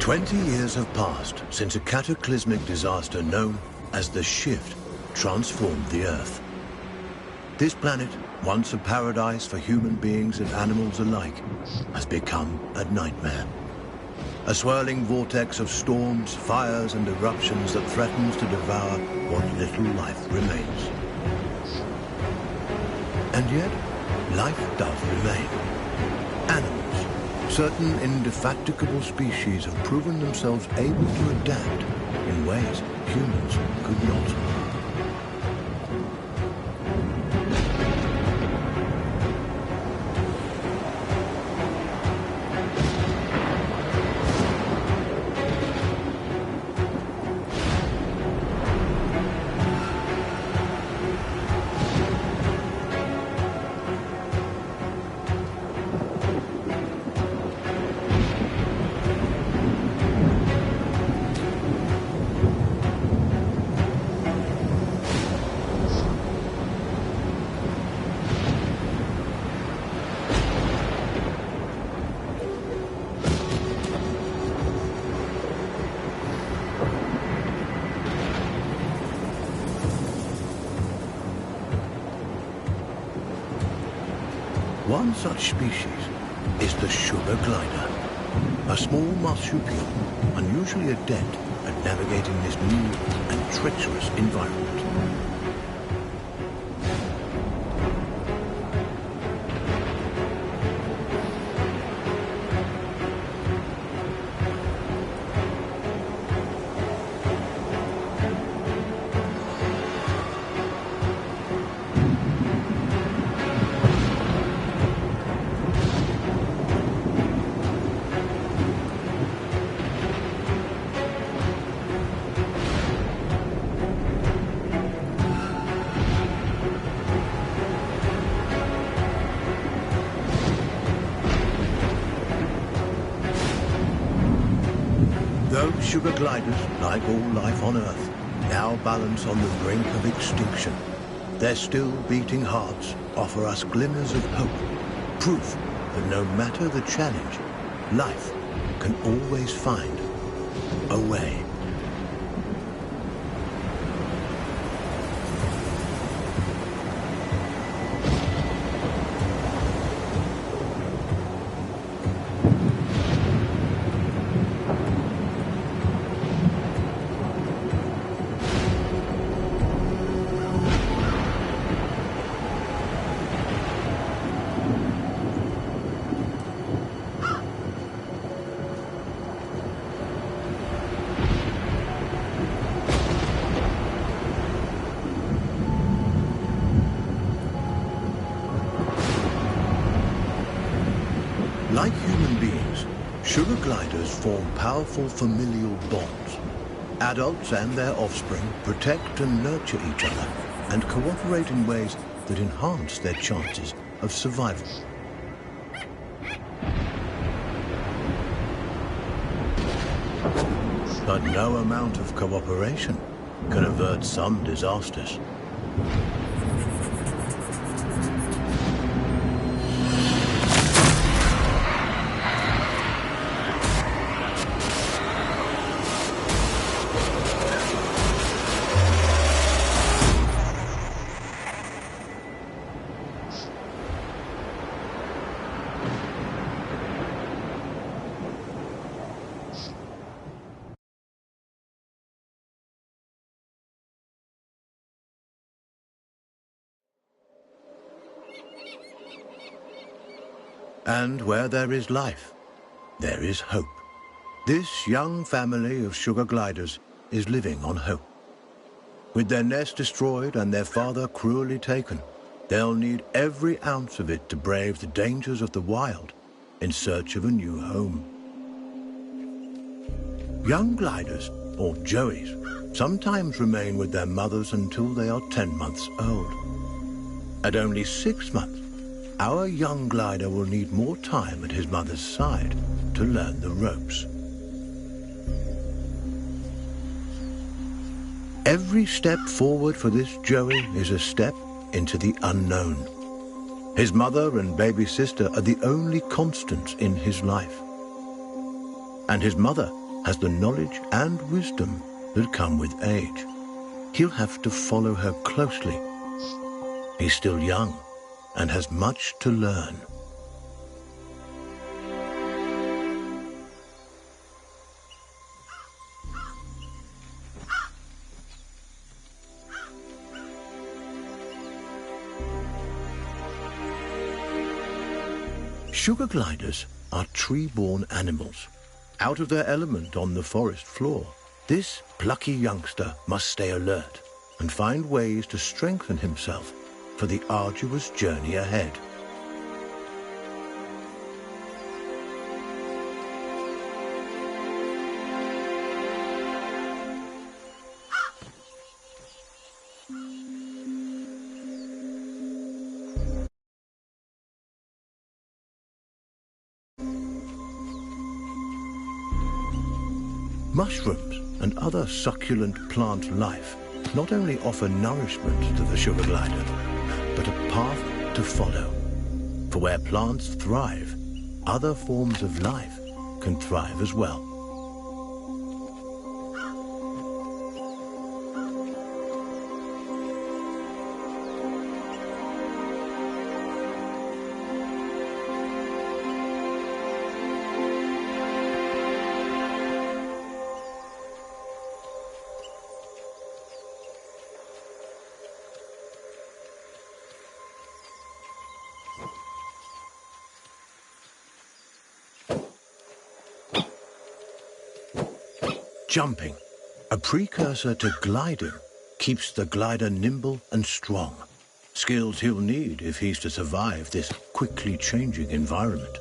20 years have passed since a cataclysmic disaster known as the Shift transformed the Earth. This planet, once a paradise for human beings and animals alike, has become a nightmare. A swirling vortex of storms, fires, and eruptions that threatens to devour what little life remains. And yet, life does remain. Animals, certain indefatigable species have proven themselves able to adapt in ways humans could not. One such species is the sugar glider, a small marsupial unusually adept at navigating this new and treacherous environment. Those sugar gliders, like all life on Earth, now balance on the brink of extinction. Their still beating hearts offer us glimmers of hope, proof that no matter the challenge, life can always find a way. Like human beings, sugar gliders form powerful familial bonds. Adults and their offspring protect and nurture each other and cooperate in ways that enhance their chances of survival. But no amount of cooperation can avert some disasters. And where there is life, there is hope. This young family of sugar gliders is living on hope. With their nest destroyed and their father cruelly taken, they'll need every ounce of it to brave the dangers of the wild in search of a new home. Young gliders, or joeys, sometimes remain with their mothers until they are 10 months old. At only 6 months, our young glider will need more time at his mother's side to learn the ropes. Every step forward for this joey is a step into the unknown. His mother and baby sister are the only constants in his life. And his mother has the knowledge and wisdom that come with age. He'll have to follow her closely. He's still young and has much to learn. Sugar gliders are tree-born animals, out of their element on the forest floor. This plucky youngster must stay alert and find ways to strengthen himself for the arduous journey ahead. Mushrooms and other succulent plant life not only offer nourishment to the sugar glider, but a path to follow. For where plants thrive, other forms of life can thrive as well. Jumping, a precursor to gliding, keeps the glider nimble and strong. Skills he'll need if he's to survive this quickly changing environment.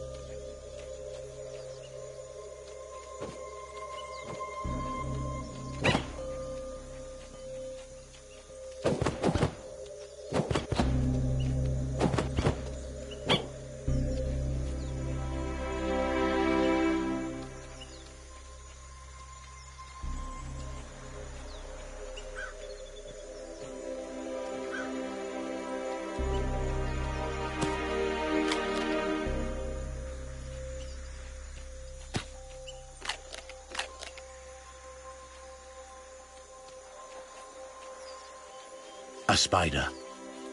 A spider.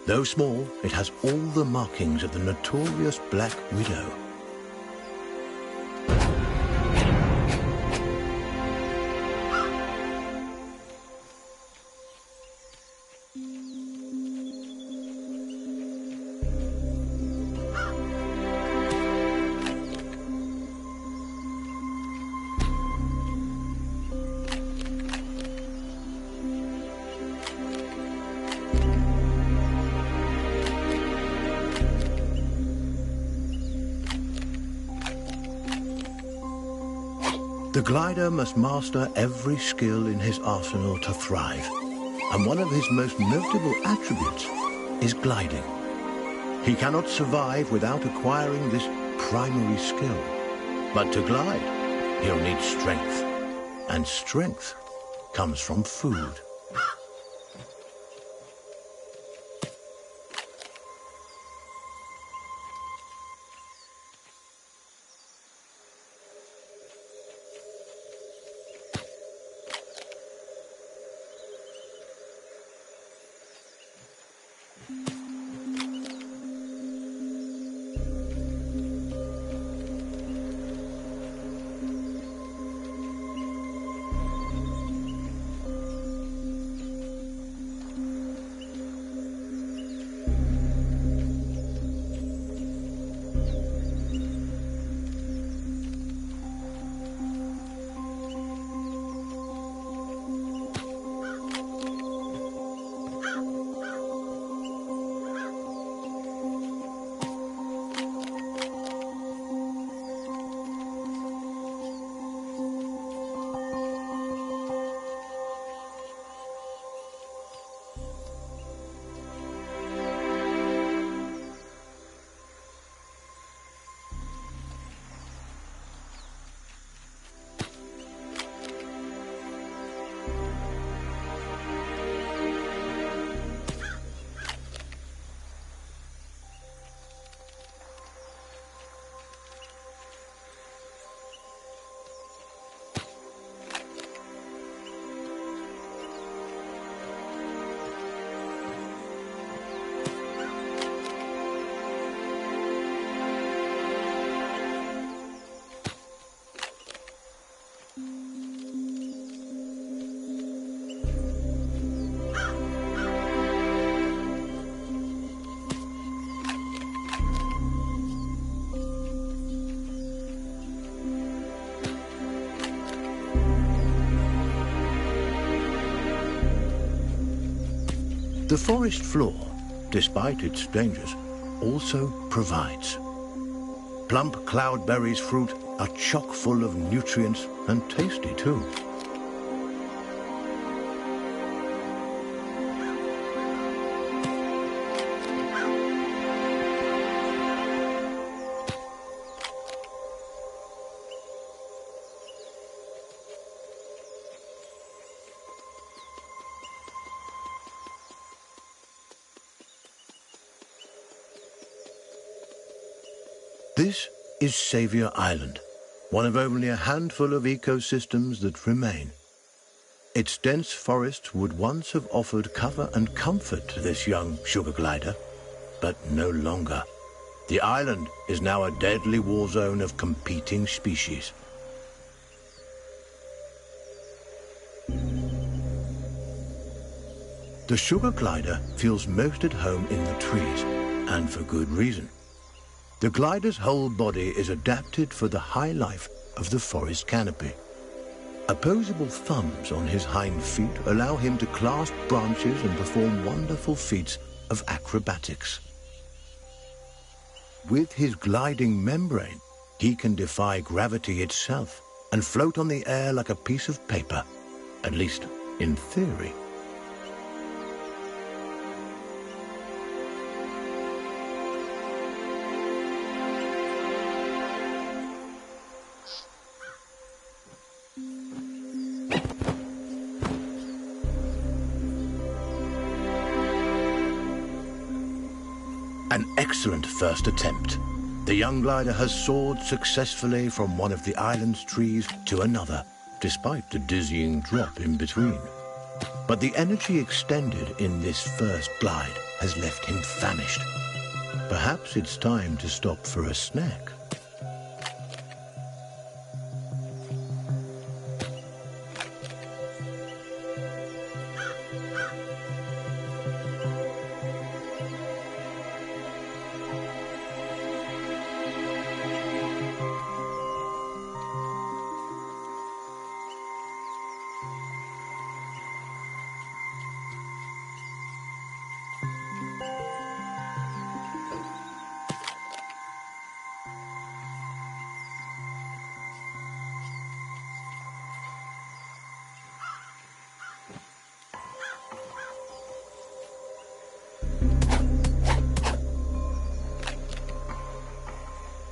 Though small, it has all the markings of the notorious Black Widow. The glider must master every skill in his arsenal to thrive, and one of his most notable attributes is gliding. He cannot survive without acquiring this primary skill. But to glide, he'll need strength, and strength comes from food. The forest floor, despite its dangers, also provides. Plump cloudberries fruit are chock full of nutrients and tasty too. This is Saviour Island, one of only a handful of ecosystems that remain. Its dense forests would once have offered cover and comfort to this young sugar glider, but no longer. The island is now a deadly war zone of competing species. The sugar glider feels most at home in the trees, and for good reason. The glider's whole body is adapted for the high life of the forest canopy. Opposable thumbs on his hind feet allow him to clasp branches and perform wonderful feats of acrobatics. With his gliding membrane, he can defy gravity itself and float on the air like a piece of paper, at least in theory. An excellent first attempt. The young glider has soared successfully from one of the island's trees to another, despite the dizzying drop in between. But the energy expended in this first glide has left him famished. Perhaps it's time to stop for a snack.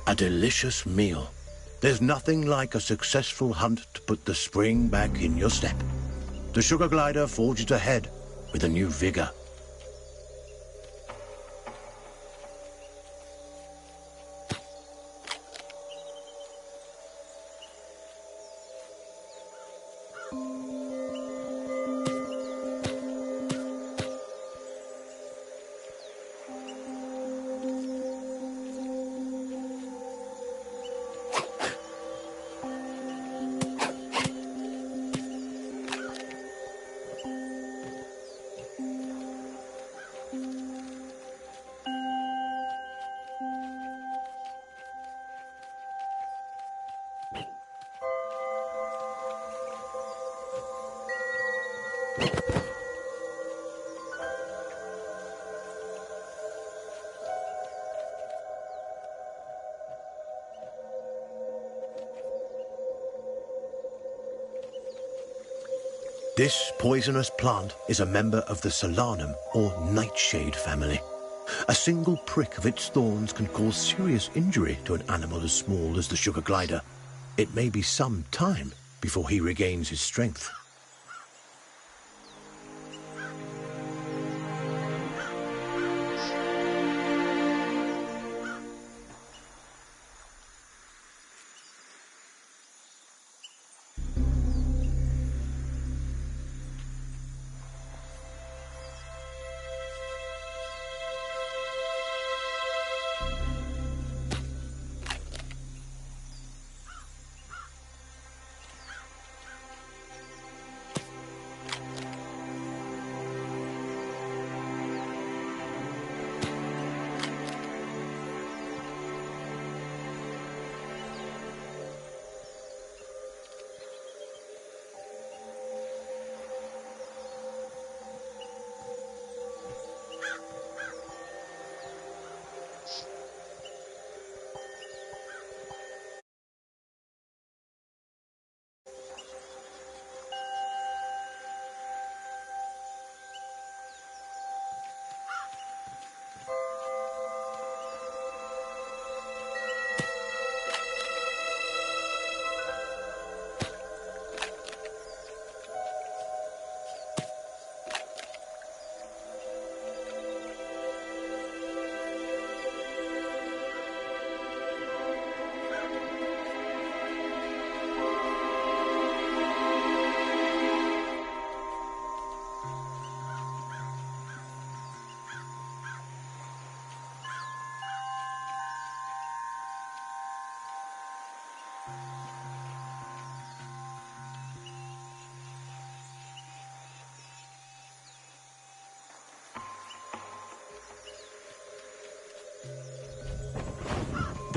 A delicious meal. There's nothing like a successful hunt to put the spring back in your step. The sugar glider forges ahead with a new vigor. This poisonous plant is a member of the Solanum or nightshade family. A single prick of its thorns can cause serious injury to an animal as small as the sugar glider. It may be some time before he regains his strength.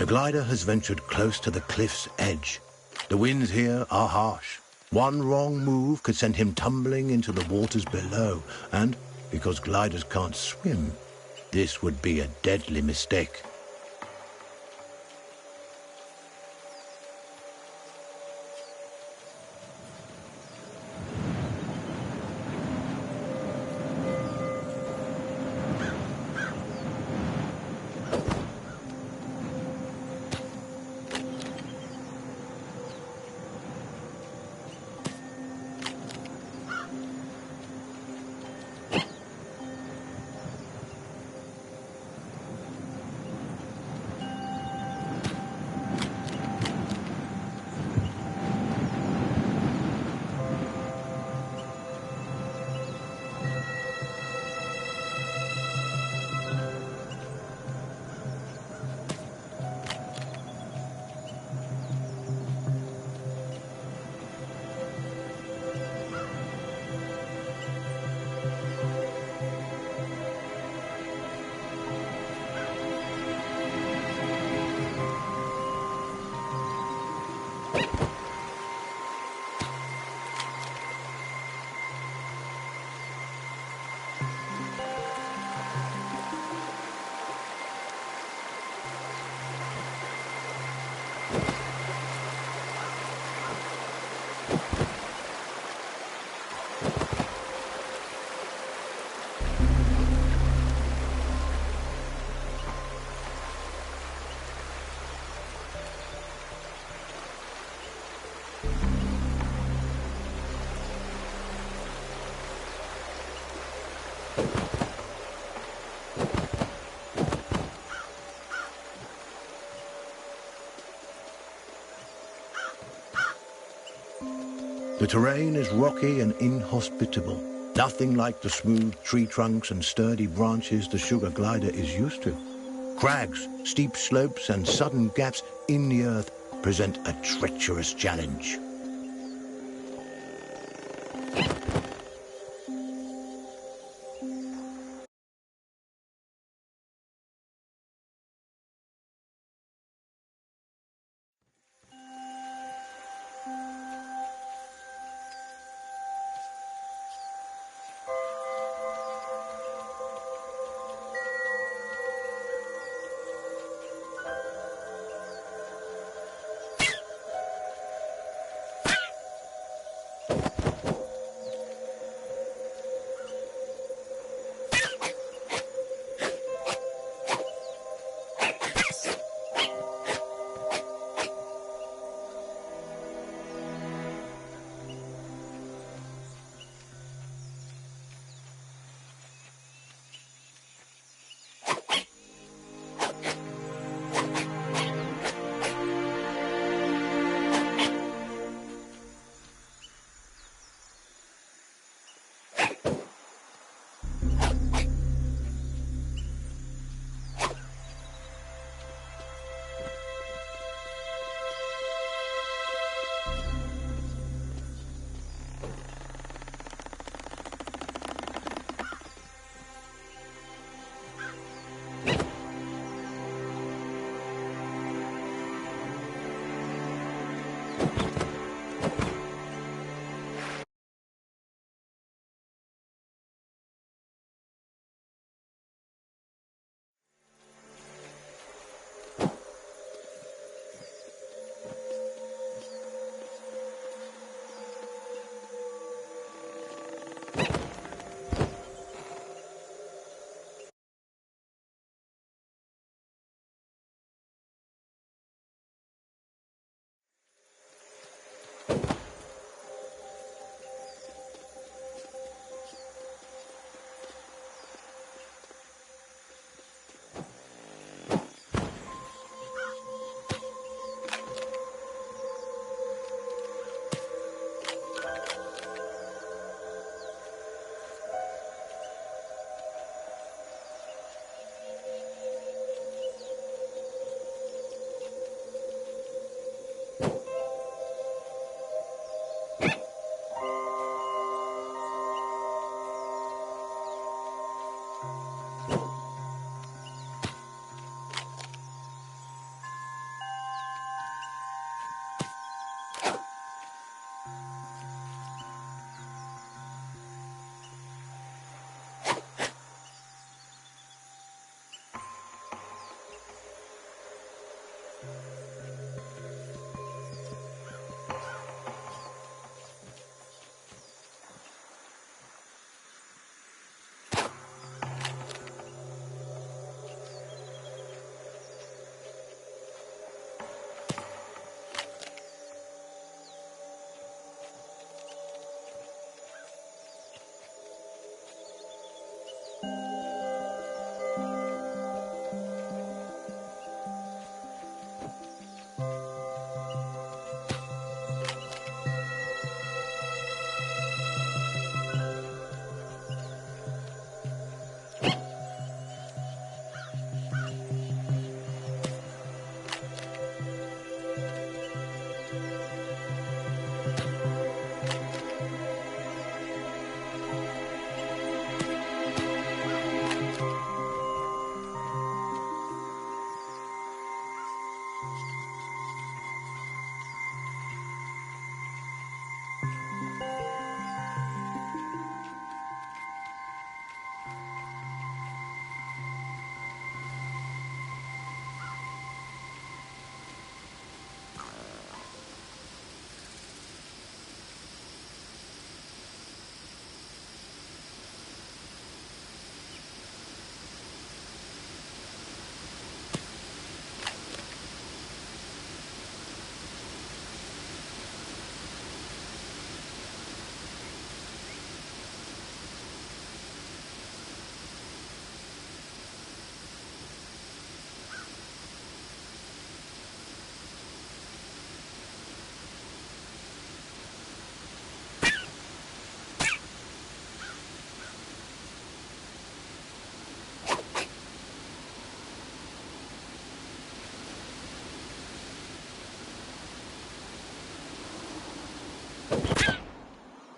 The glider has ventured close to the cliff's edge. The winds here are harsh. One wrong move could send him tumbling into the waters below, and because gliders can't swim, this would be a deadly mistake. The terrain is rocky and inhospitable, nothing like the smooth tree trunks and sturdy branches the sugar glider is used to. Crags, steep slopes and sudden gaps in the earth present a treacherous challenge.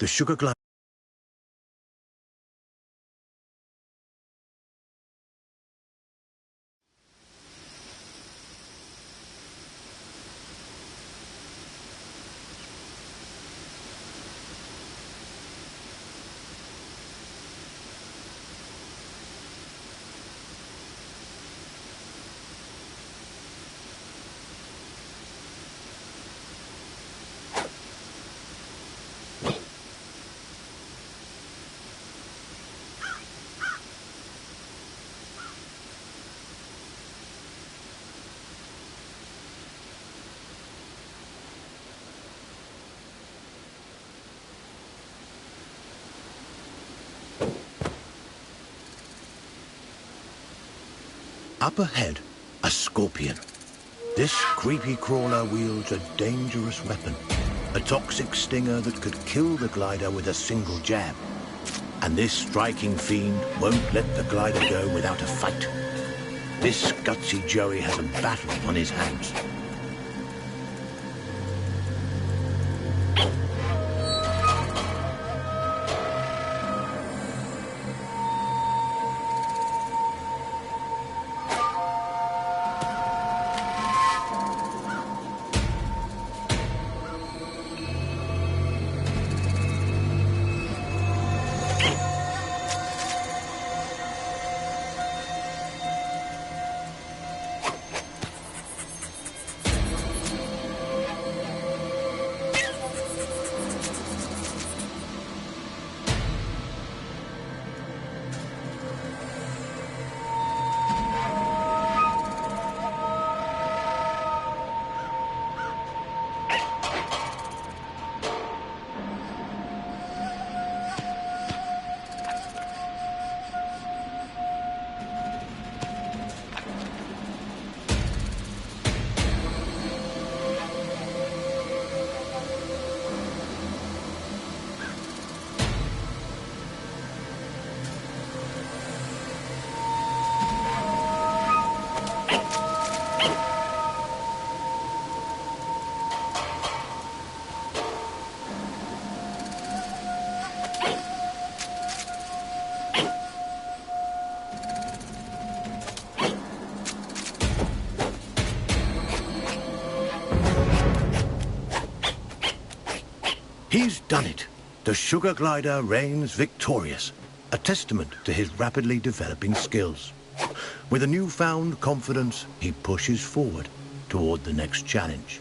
The sugar glider. Up ahead, a scorpion. This creepy crawler wields a dangerous weapon, a toxic stinger that could kill the glider with a single jab. And this striking fiend won't let the glider go without a fight. This gutsy Joey has a battle on his hands. He's done it. The sugar glider reigns victorious, a testament to his rapidly developing skills. With a newfound confidence, he pushes forward toward the next challenge.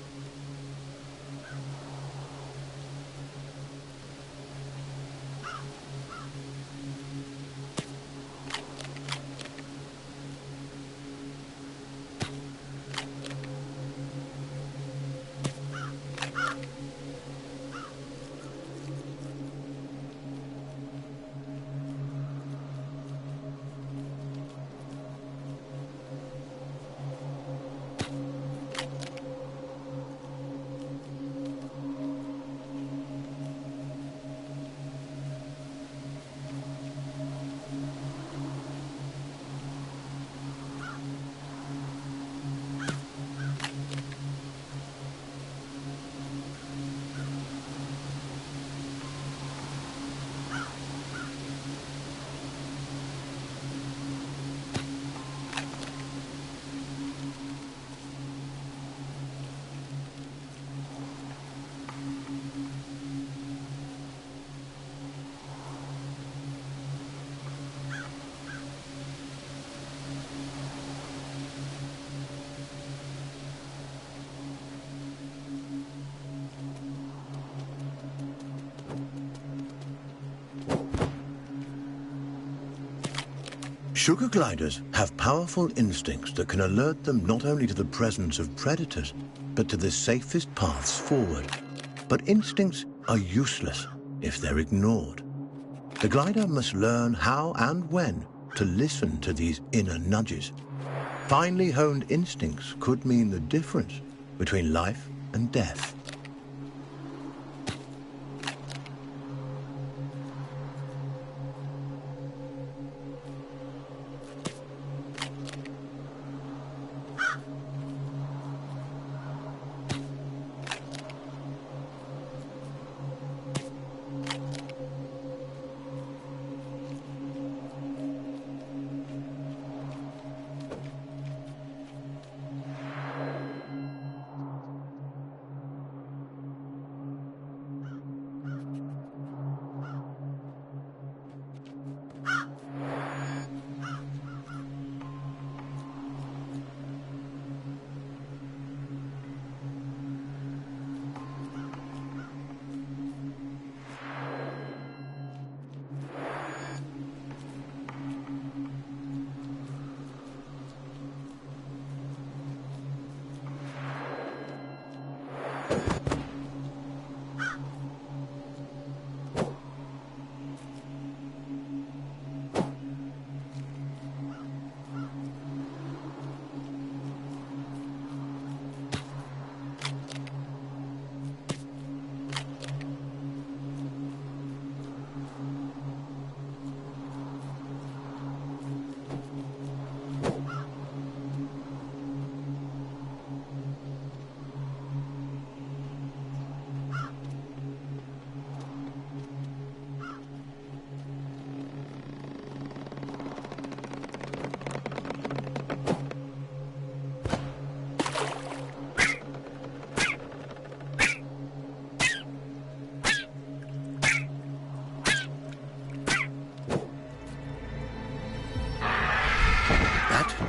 Sugar gliders have powerful instincts that can alert them not only to the presence of predators, but to the safest paths forward. But instincts are useless if they're ignored. The glider must learn how and when to listen to these inner nudges. Finely honed instincts could mean the difference between life and death.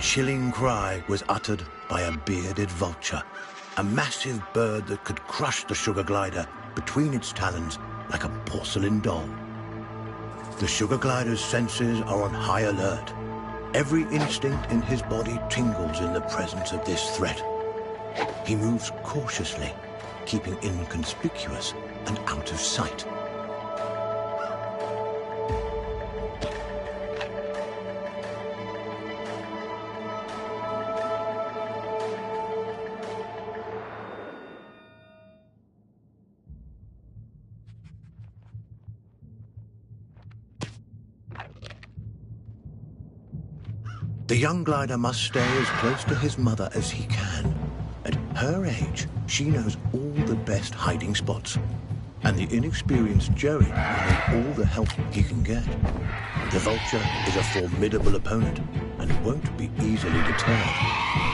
chilling cry was uttered by a bearded vulture, a massive bird that could crush the sugar glider between its talons like a porcelain doll. The sugar glider's senses are on high alert. Every instinct in his body tingles in the presence of this threat. He moves cautiously, keeping inconspicuous and out of sight. The young glider must stay as close to his mother as he can. At her age, she knows all the best hiding spots, and the inexperienced Jerry will need all the help he can get. The vulture is a formidable opponent and won't be easily deterred.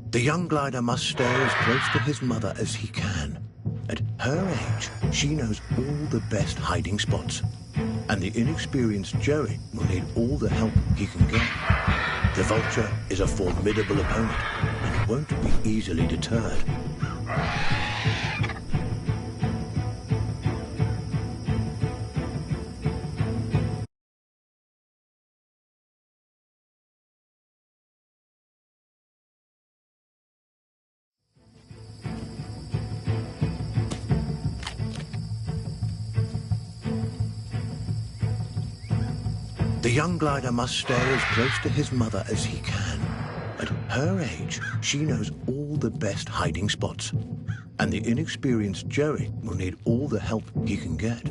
The young glider must stay as close to his mother as he can. At her age, she knows all the best hiding spots, and the inexperienced Jerry will need all the help he can get. The vulture is a formidable opponent and won't be easily deterred. The young glider must stay as close to his mother as he can. At her age, she knows all the best hiding spots, and the inexperienced Jerry will need all the help he can get.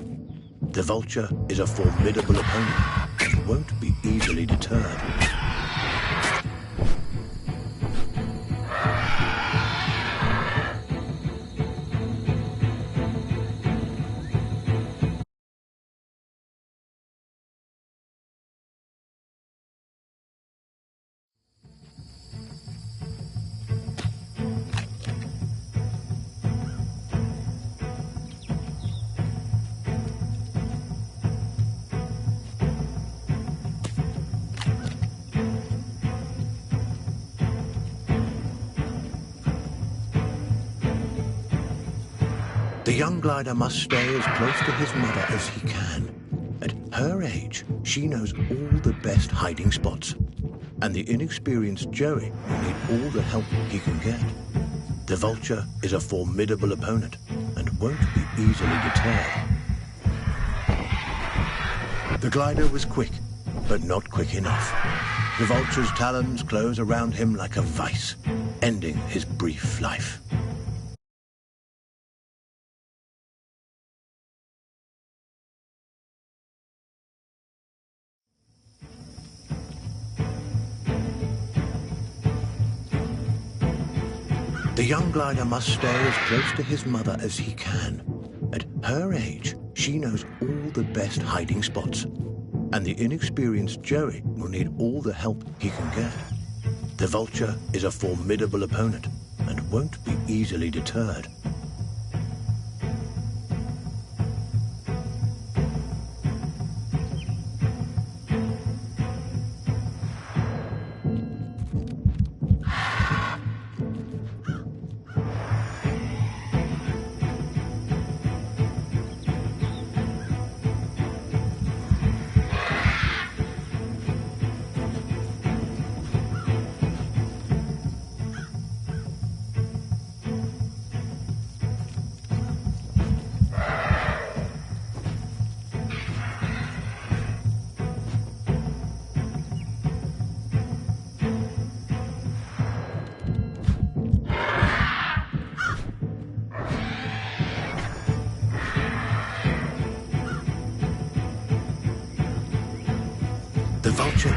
The vulture is a formidable opponent and won't be easily deterred. The young glider must stay as close to his mother as he can. At her age, she knows all the best hiding spots, and the inexperienced Jerry will need all the help he can get. The vulture is a formidable opponent and won't be easily deterred. The glider was quick, but not quick enough. The vulture's talons close around him like a vice, ending his brief life. The young glider must stay as close to his mother as he can. At her age, she knows all the best hiding spots, and the inexperienced Jerry will need all the help he can get. The vulture is a formidable opponent and won't be easily deterred.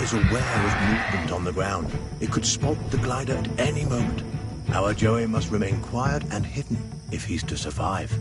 is aware of movement on the ground. It could spot the glider at any moment. Our Joey must remain quiet and hidden if he's to survive.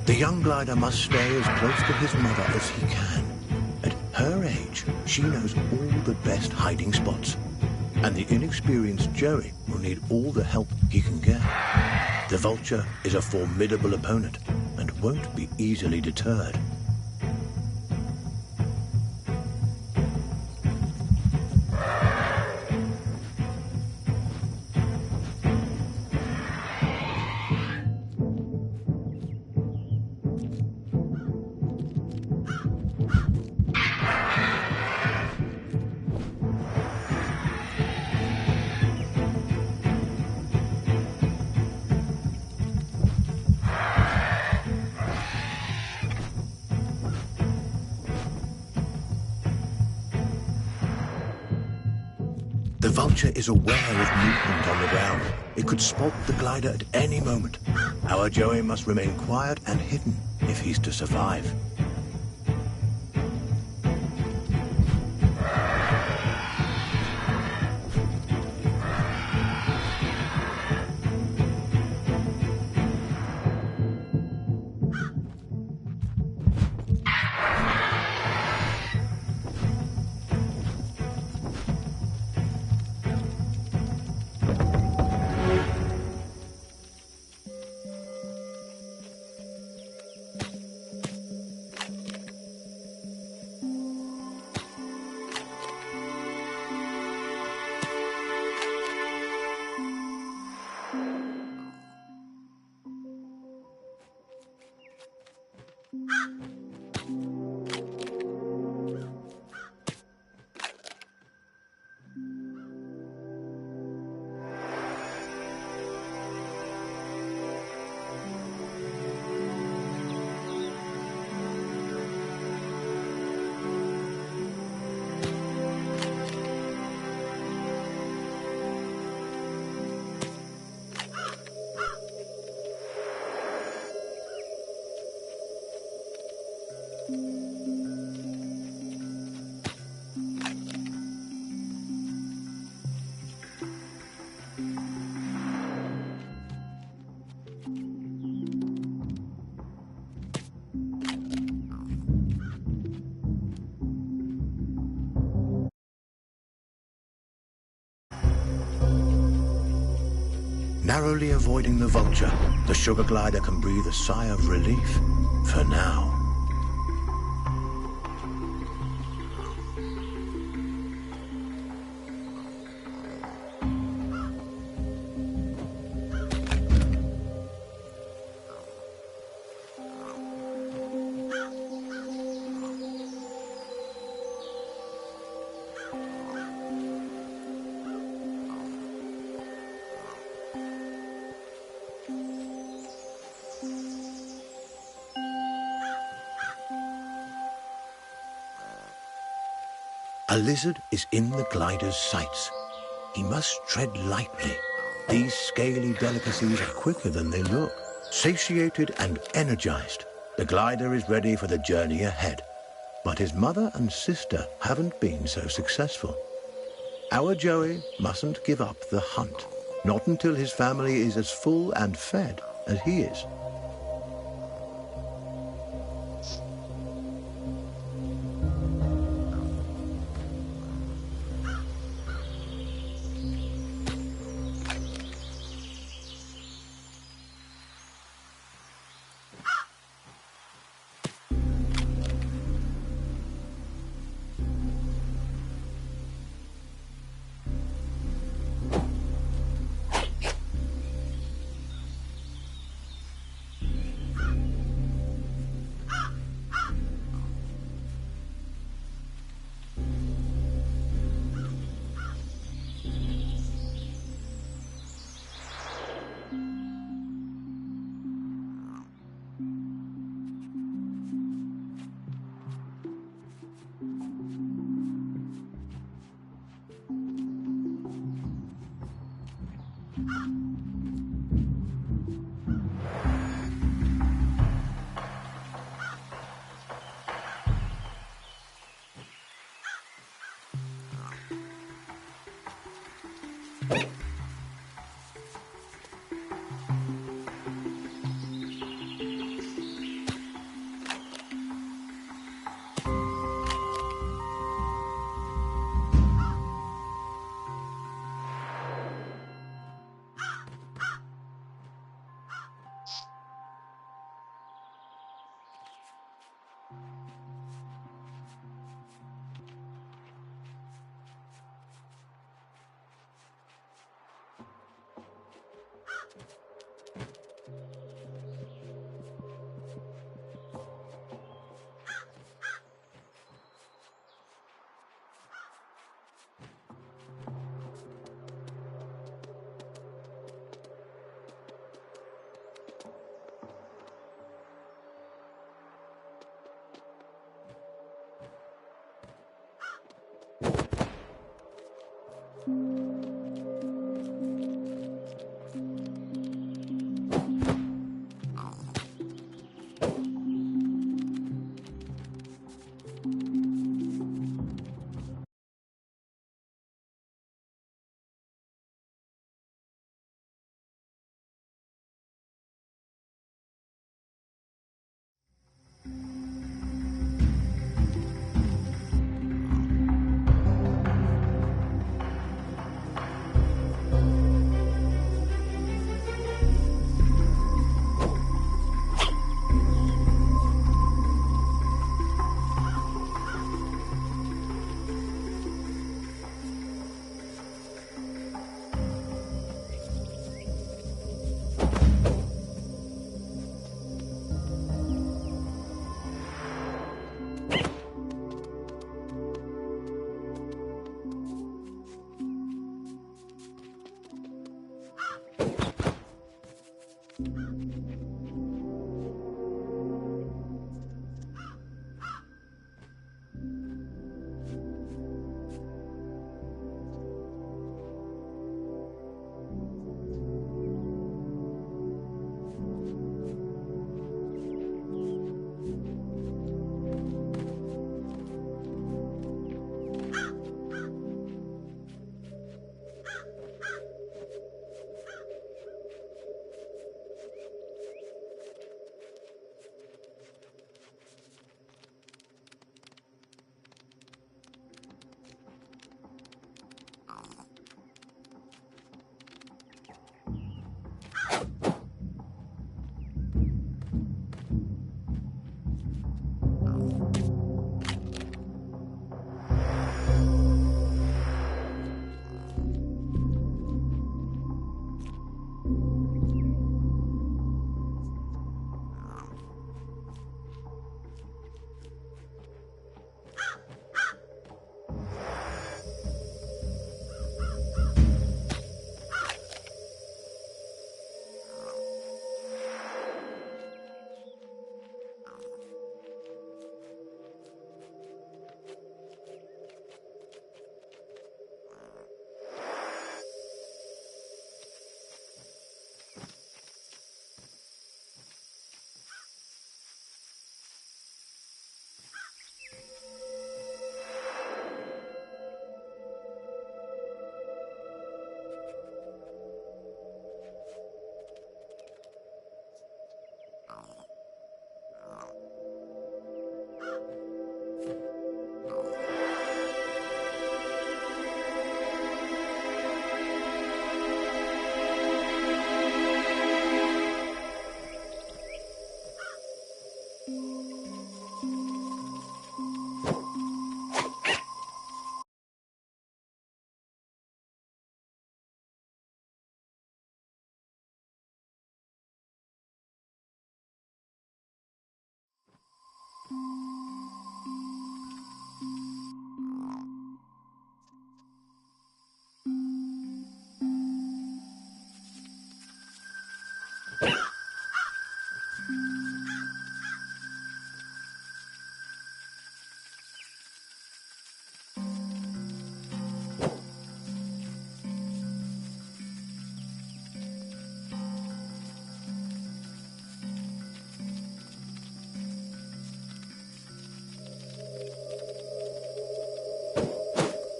The young glider must stay as close to his mother as he can. At her age, she knows all the best hiding spots. And the inexperienced Joey will need all the help he can get. The vulture is a formidable opponent and won't be easily deterred. The vulture is aware of movement on the ground. It could spot the glider at any moment. Our Joey must remain quiet and hidden if he's to survive. Narrowly avoiding the vulture, the sugar glider can breathe a sigh of relief for now. A lizard is in the glider's sights. He must tread lightly. These scaly delicacies are quicker than they look. Satiated and energized, the glider is ready for the journey ahead. But his mother and sister haven't been so successful. Our Joey mustn't give up the hunt, not until his family is as full and fed as he is.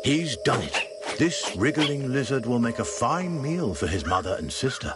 He's done it. This wriggling lizard will make a fine meal for his mother and sister.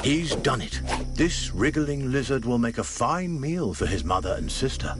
He's done it. This wriggling lizard will make a fine meal for his mother and sister.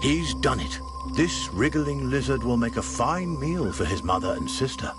He's done it. This wriggling lizard will make a fine meal for his mother and sister.